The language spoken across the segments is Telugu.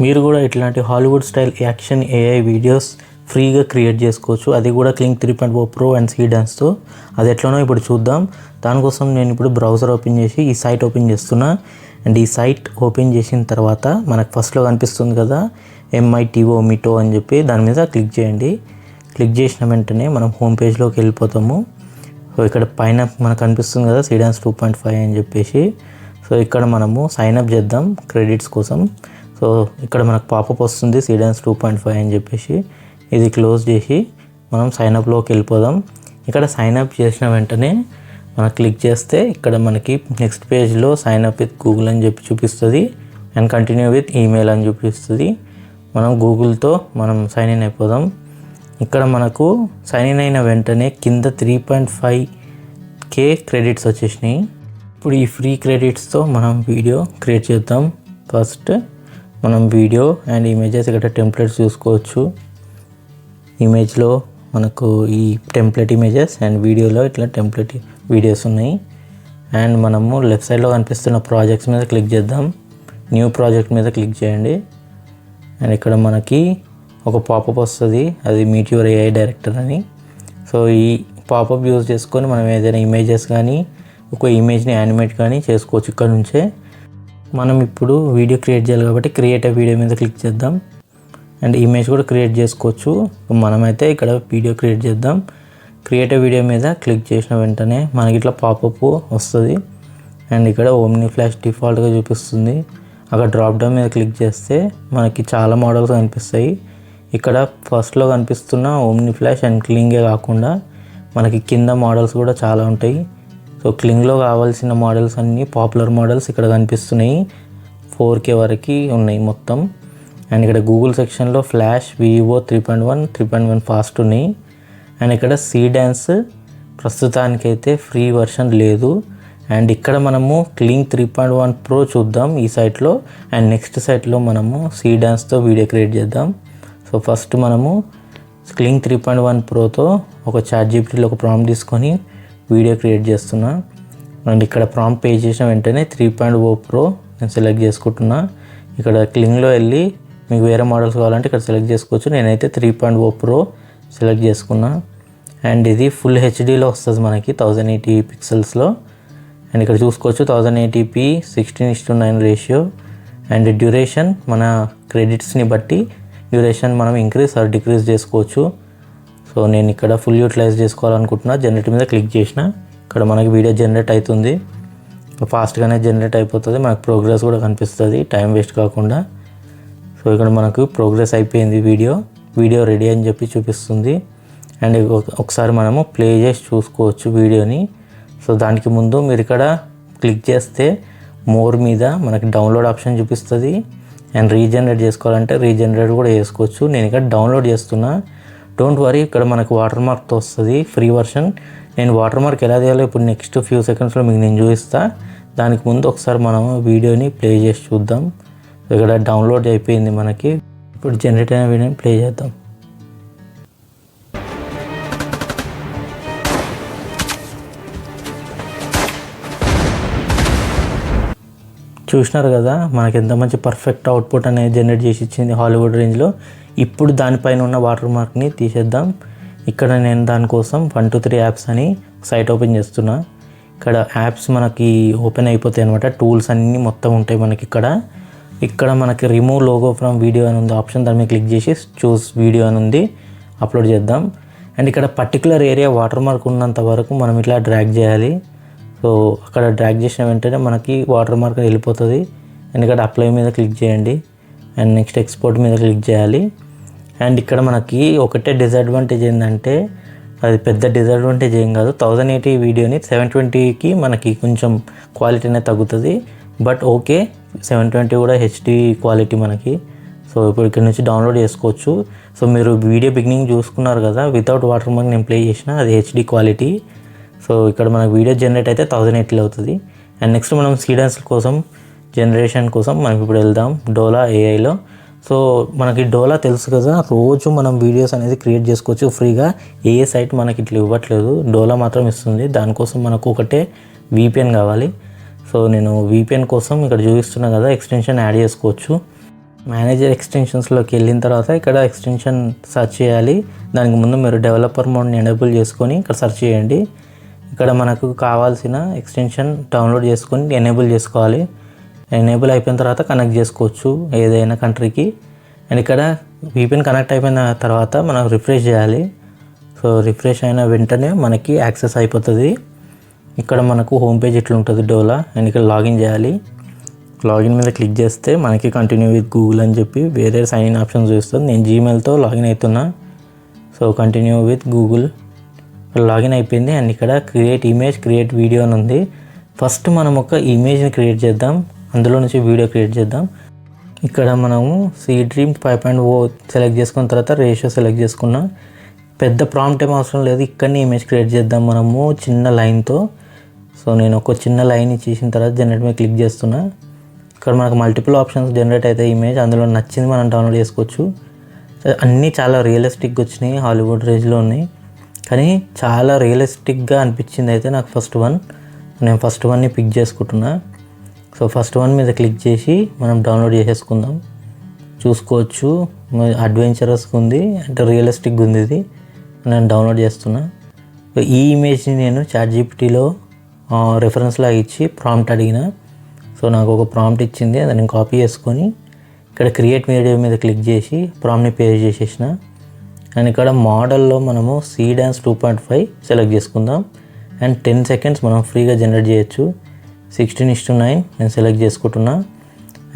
మీరు కూడా ఇట్లాంటి Hollywood style action AI videos ఫ్రీగా క్రియేట్ చేసుకోవచ్చు. అది కూడా క్లింక్ 3.0 ప్రో అండ్ సీడాన్స్తో. అది ఎట్లనో ఇప్పుడు చూద్దాం. దానికోసం నేను ఇప్పుడు బ్రౌజర్ ఓపెన్ చేసి ఈ సైట్ ఓపెన్ చేస్తున్నా. అండ్ ఈ సైట్ ఓపెన్ చేసిన తర్వాత మనకు ఫస్ట్లో కనిపిస్తుంది కదా MITO అని చెప్పి, దాని మీద క్లిక్ చేయండి. క్లిక్ చేసిన వెంటనే మనం హోమ్ పేజ్లోకి వెళ్ళిపోతాము. సో ఇక్కడ పైన మనకు కనిపిస్తుంది కదా సీడాన్స్ 2.5 అని చెప్పేసి. సో ఇక్కడ మనము సైన్అప్ చేద్దాం క్రెడిట్స్ కోసం. సో ఇక్కడ మనకు పాపప్ వస్తుంది సీడాన్స్ 2.5 అని చెప్పేసి. ఇది క్లోజ్ చేసి మనం సైన్అప్లోకి వెళ్ళిపోదాం. ఇక్కడ సైన్అప్ చేసిన వెంటనే మనం క్లిక్ చేస్తే ఇక్కడ మనకి నెక్స్ట్ పేజ్లో సైన్అప్ విత్ గూగుల్ అని చెప్పి చూపిస్తుంది. అండ్ కంటిన్యూ విత్ ఈమెయిల్ అని చూపిస్తుంది. మనం గూగుల్తో మనం సైన్ ఇన్ అయిపోదాం. ఇక్కడ మనకు సైన్ ఇన్ అయిన వెంటనే కింద 3.5K క్రెడిట్స్ వచ్చేసినాయి. ఇప్పుడు ఈ ఫ్రీ క్రెడిట్స్తో మనం వీడియో క్రియేట్ చేద్దాం. ఫస్ట్ మనం వీడియో అండ్ ఇమేజెస్ ఇక్కడ టెంప్లెట్స్ చూసుకోవచ్చు. ఇమేజ్లో మనకు ఈ టెంప్లెట్ ఇమేజెస్ అండ్ వీడియోలో ఇట్లా టెంప్లెట్ వీడియోస్ ఉన్నాయి. అండ్ మనము లెఫ్ట్ సైడ్లో కనిపిస్తున్న ప్రాజెక్ట్స్ మీద క్లిక్ చేద్దాం. న్యూ ప్రాజెక్ట్ మీద క్లిక్ చేయండి. అండ్ ఇక్కడ మనకి ఒక పాపప్ వస్తుంది, అది మీట్ యువర్ AI డైరెక్టర్ అని. సో ఈ పాపప్ యూజ్ చేసుకొని మనం ఏదైనా ఇమేజెస్ కానీ ఒక ఇమేజ్ని యానిమేట్ కానీ చేసుకోవచ్చు ఇక్కడ నుంచే. మనం ఇప్పుడు వీడియో క్రియేట్ చేయాలి కాబట్టి క్రియేట్ వీడియో మీద క్లిక్ చేద్దాం. అండ్ ఇమేజ్ కూడా క్రియేట్ చేసుకోవచ్చు. మనమైతే ఇక్కడ వీడియో క్రియేట్ చేద్దాం. క్రియేట్ వీడియో మీద క్లిక్ చేసిన వెంటనే మనకి ఇట్లా పాపప్ వస్తుంది. అండ్ ఇక్కడ ఓమ్ని ఫ్లాష్ డిఫాల్ట్గా చూపిస్తుంది. అక్కడ డ్రాప్ డౌన్ మీద క్లిక్ చేస్తే మనకి చాలా మోడల్స్ కనిపిస్తాయి. ఇక్కడ ఫస్ట్లో కనిపిస్తున్న ఓమ్ని ఫ్లాష్ అండ్ క్లింగే కాకుండా మనకి కింద మోడల్స్ కూడా చాలా ఉంటాయి. సో క్లింగ్లో కావాల్సిన మోడల్స్ అన్నీ పాపులర్ మోడల్స్ ఇక్కడ కనిపిస్తున్నాయి. 4K వరకు ఉన్నాయి మొత్తం. అండ్ ఇక్కడ గూగుల్ సెక్షన్లో ఫ్లాష్, వివో 3.1, 3.1 ఫాస్ట్ ఉన్నాయి. అండ్ ఇక్కడ సీడాన్స్ ప్రస్తుతానికైతే ఫ్రీ వర్షన్ లేదు. అండ్ ఇక్కడ మనము క్లింక్ 3.1 ప్రో చూద్దాం ఈ సైట్లో. అండ్ నెక్స్ట్ సైట్లో మనము సీడాన్స్తో వీడియో క్రియేట్ చేద్దాం. సో ఫస్ట్ మనము క్లింక్ 3.1 ప్రోతో ఒక ChatGPTలో ఒక ప్రాంప్ట్ తీసుకొని వీడియో క్రియేట్ చేస్తున్నా. అండ్ ఇక్కడ ప్రాంప్ట్ పే చేసిన వెంటనే 3.0 ప్రో నేను సెలెక్ట్ చేసుకుంటున్నా. ఇక్కడ క్లింగ్లో వెళ్ళి మీకు వేరే మోడల్స్ కావాలంటే ఇక్కడ సెలెక్ట్ చేసుకోవచ్చు. నేనైతే 3.0 ప్రో సెలెక్ట్ చేసుకున్నా. అండ్ ఇది ఫుల్ హెచ్డీలో వస్తుంది మనకి 1080 పిక్సెల్స్లో. అండ్ ఇక్కడ చూసుకోవచ్చు 1080p 16:9 రేషియో. అండ్ డ్యూరేషన్ మన క్రెడిట్స్ని బట్టి డ్యూరేషన్ మనం ఇంక్రీజ్ ఆర్ డిక్రీజ్ చేసుకోవచ్చు. సో నేను ఇక్కడ ఫుల్ యూటిలైజ్ చేసుకోవాలనుకుంటున్నా. జనరేట్ మీద క్లిక్ చేసిన ఇక్కడ మనకి వీడియో జనరేట్ అవుతుంది. ఫాస్ట్గానే జనరేట్ అయిపోతుంది. మనకు ప్రోగ్రెస్ కూడా కనిపిస్తుంది టైం వేస్ట్ కాకుండా. సో ఇక్కడ మనకు ప్రోగ్రెస్ అయిపోయింది. వీడియో రెడీ అని చెప్పి చూపిస్తుంది. అండ్ ఒకసారి మనము ప్లే చేసి చూసుకోవచ్చు వీడియోని. సో దానికి ముందు మీరు ఇక్కడ క్లిక్ చేస్తే మోర్ మీద మనకి డౌన్లోడ్ ఆప్షన్ చూపిస్తుంది. అండ్ రీజనరేట్ చేసుకోవాలంటే రీజనరేట్ కూడా చేసుకోవచ్చు. నేను ఇక్కడ డౌన్లోడ్ చేస్తున్నా. డోంట్ వరీ, ఇక్కడ మనకు వాటర్ మార్క్తో వస్తుంది ఫ్రీ వర్షన్. నేను వాటర్ మార్క్ ఎలా చేయాలో ఇప్పుడు నెక్స్ట్ ఫ్యూ సెకండ్స్లో మీకు నేను చూపిస్తా. దానికి ముందు ఒకసారి మనం వీడియోని ప్లే చేసి చూద్దాం. ఇక్కడ డౌన్లోడ్ అయిపోయింది మనకి. ఇప్పుడు జనరేట్ అయిన వీడియోని ప్లే చేద్దాం. చూసినారు కదా మనకి ఎంత మంచి పర్ఫెక్ట్ అవుట్పుట్ అనేది జనరేట్ చేసి ఇచ్చింది హాలీవుడ్ రేంజ్లో. ఇప్పుడు దానిపైన ఉన్న వాటర్ మార్క్ని తీసేద్దాం. ఇక్కడ నేను దానికోసం 1 2 3 యాప్స్ అని సైట్ ఓపెన్ చేస్తున్నా. ఇక్కడ యాప్స్ మనకి ఓపెన్ అయిపోతాయి అనమాట. టూల్స్ అన్నీ మొత్తం ఉంటాయి మనకి ఇక్కడ మనకి రిమూవ్ లోగో ఫ్రమ్ వీడియో అని ఉంది ఆప్షన్. దాని మీద క్లిక్ చేసి చూస్ వీడియో అని ఉంది, అప్లోడ్ చేద్దాం. అండ్ ఇక్కడ పర్టికులర్ ఏరియా వాటర్ మార్క్ ఉన్నంత వరకు మనం ఇట్లా డ్రాగ్ చేయాలి. సో అక్కడ డ్రాగ్ చేసిన వెంటనే మనకి వాటర్ మార్క్ వెళ్ళిపోతుంది. అండ్ ఇక్కడ అప్లై మీద క్లిక్ చేయండి. అండ్ నెక్స్ట్ ఎక్స్పోర్ట్ మీద క్లిక్ చేయాలి. అండ్ ఇక్కడ మనకి ఒకటే డిసడ్వాంటేజ్ ఏంటంటే, అది పెద్ద డిసడ్వాంటేజ్ ఏం కాదు, 1080 వీడియోని 720కి మనకి కొంచెం క్వాలిటీ అనేది తగ్గుతుంది. బట్ ఓకే, 720 కూడా హెచ్డి క్వాలిటీ మనకి. సో ఇప్పుడు ఇక్కడ నుంచి డౌన్లోడ్ చేసుకోవచ్చు. సో మీరు వీడియో బిగినింగ్ చూసుకున్నారు కదా, వితౌట్ వాటర్ మార్క్ నేను ప్లే చేసిన, అది హెచ్డి క్వాలిటీ. సో ఇక్కడ మనకు వీడియో జనరేట్ అయితే 1080 అవుతుంది. అండ్ నెక్స్ట్ మనం సీడాన్స్ కోసం జనరేషన్ కోసం మనం ఇప్పుడు వెళ్దాం డోలా ఏఐలో. సో మనకి డోలా తెలుసు కదా, రోజు మనం వీడియోస్ అనేది క్రియేట్ చేసుకోవచ్చు ఫ్రీగా. ఏ సైట్ మనకి ఇట్లా ఇవ్వట్లేదు, డోలా మాత్రం ఇస్తుంది. దానికోసం మనకు ఒకటే VPN కావాలి. సో నేను VPN కోసం ఇక్కడ చూపిస్తున్నా కదా, ఎక్స్టెన్షన్ యాడ్ చేసుకోవచ్చు. మేనేజర్ ఎక్స్టెన్షన్స్లోకి వెళ్ళిన తర్వాత ఇక్కడ ఎక్స్టెన్షన్ సెర్చ్ చేయాలి. దానికి ముందు మీరు డెవలపర్ మోడ్ని ఎనేబుల్ చేసుకొని ఇక్కడ సెర్చ్ చేయండి. ఇక్కడ మనకు కావాల్సిన ఎక్స్టెన్షన్ డౌన్లోడ్ చేసుకొని ఎనేబుల్ చేసుకోవాలి. ఎనేబుల్ అయిపోయిన తర్వాత కనెక్ట్ చేసుకోవచ్చు ఏదైనా కంట్రీకి. అండ్ ఇక్కడ VPN కనెక్ట్ అయిపోయిన తర్వాత మనం రిఫ్రెష్ చేయాలి. సో రిఫ్రెష్ అయిన వెంటనే మనకి యాక్సెస్ అయిపోతుంది. ఇక్కడ మనకు హోమ్ పేజ్ ఇట్లా ఉంటుంది డోలా. అండ్ ఇక్కడ లాగిన్ చేయాలి. లాగిన్ మీద క్లిక్ చేస్తే మనకి కంటిన్యూ విత్ గూగుల్ అని చెప్పి వేరే సైన్ ఇన్ ఆప్షన్ చూస్తుంది. నేను జీమెయిల్తో లాగిన్ అవుతున్నా. So continue with Google login అయిపోయింది. అండ్ ఇక్కడ క్రియేట్ ఇమేజ్ క్రియేట్ వీడియో అని ఉంది. ఫస్ట్ మనం ఒక ఇమేజ్ని క్రియేట్ చేద్దాం, అందులో నుంచి వీడియో క్రియేట్ చేద్దాం. ఇక్కడ మనము Seedream 5.0 సెలెక్ట్ చేసుకున్న తర్వాత రేషియో సెలెక్ట్ చేసుకున్నాం. పెద్ద ప్రాంప్ట్ ఏం అవసరం లేదు, ఇక్కడనే ఇమేజ్ క్రియేట్ చేద్దాం మనము చిన్న లైన్తో. సో నేను ఒక చిన్న లైన్ ఇచ్చేసిన తర్వాత జనరేట్ మీద క్లిక్ చేస్తున్నా. ఇక్కడ మనకు మల్టిపుల్ ఆప్షన్స్ జనరేట్ అయితే ఇమేజ్, అందులో నచ్చింది మనం డౌన్లోడ్ చేసుకోవచ్చు. అన్నీ చాలా రియలిస్టిక్గా వచ్చినాయి, హాలీవుడ్ రేంజ్లో ఉన్నాయి. కానీ చాలా రియలిస్టిక్గా అనిపించింది అయితే నాకు ఫస్ట్ వన్. నేను ఫస్ట్ వన్ని పిక్ చేసుకుంటున్నా. సో ఫస్ట్ వన్ మీద క్లిక్ చేసి మనం డౌన్లోడ్ చేసేసుకుందాం. చూసుకోవచ్చు అడ్వెంచరస్గా ఉంది, అంటే రియలిస్టిక్గా ఉంది. ఇది నేను డౌన్లోడ్ చేస్తున్నా. ఈ ఇమేజ్ని నేను ChatGPTలో రెఫరెన్స్లా ఇచ్చి ప్రాంప్ట్ అడిగిన. సో నాకు ఒక ప్రాంప్ట్ ఇచ్చింది, అది నేను కాపీ చేసుకొని ఇక్కడ క్రియేట్ వీడియో మీద క్లిక్ చేసి ప్రాంప్ట్ని పేస్ట్ చేసేసిన. అండ్ ఇక్కడ మోడల్లో మనము Seedance 2.5 సెలెక్ట్ చేసుకుందాం. అండ్ 10 seconds మనం ఫ్రీగా జనరేట్ చేయొచ్చు. 16:9 నేను సెలెక్ట్ చేసుకుంటున్నా.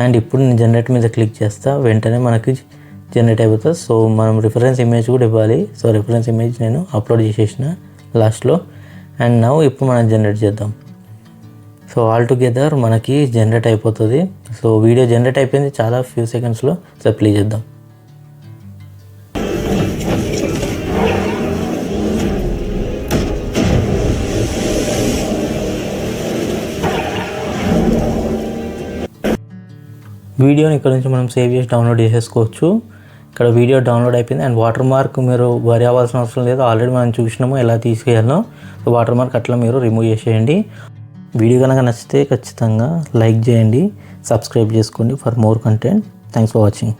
అండ్ ఇప్పుడు నేను జనరేట్ మీద క్లిక్ చేస్తా, వెంటనే మనకి జనరేట్ అయిపోతుంది. సో మనం రిఫరెన్స్ ఇమేజ్ కూడా ఇవ్వాలి. సో రిఫరెన్స్ ఇమేజ్ నేను అప్లోడ్ చేసేసిన లాస్ట్లో. అండ్ నౌ ఇప్పుడు మనం జనరేట్ చేద్దాం. సో ఆల్ టుగెదర్ మనకి జనరేట్ అయిపోతుంది. సో వీడియో జనరేట్ అయిపోయింది చాలా ఫ్యూ సెకండ్స్లో. సో ప్లే చేద్దాం. వీడియోని ఇక్కడ నుంచి మనం సేవ్ చేసి డౌన్లోడ్ చేసేసుకోవచ్చు. ఇక్కడ వీడియో డౌన్లోడ్ అయిపోయింది. అండ్ వాటర్ మార్క్ మీరు వరి అవ్వాల్సిన అవసరం లేదు, ఆల్రెడీ మనం చూసినాము ఎలా తీసేయాలో. వాటర్ మార్క్ అట్లా మీరు రిమూవ్ చేసేయండి. వీడియో కనుక నచ్చితే ఖచ్చితంగా లైక్ చేయండి, సబ్స్క్రైబ్ చేసుకోండి for more content. Thanks for watching.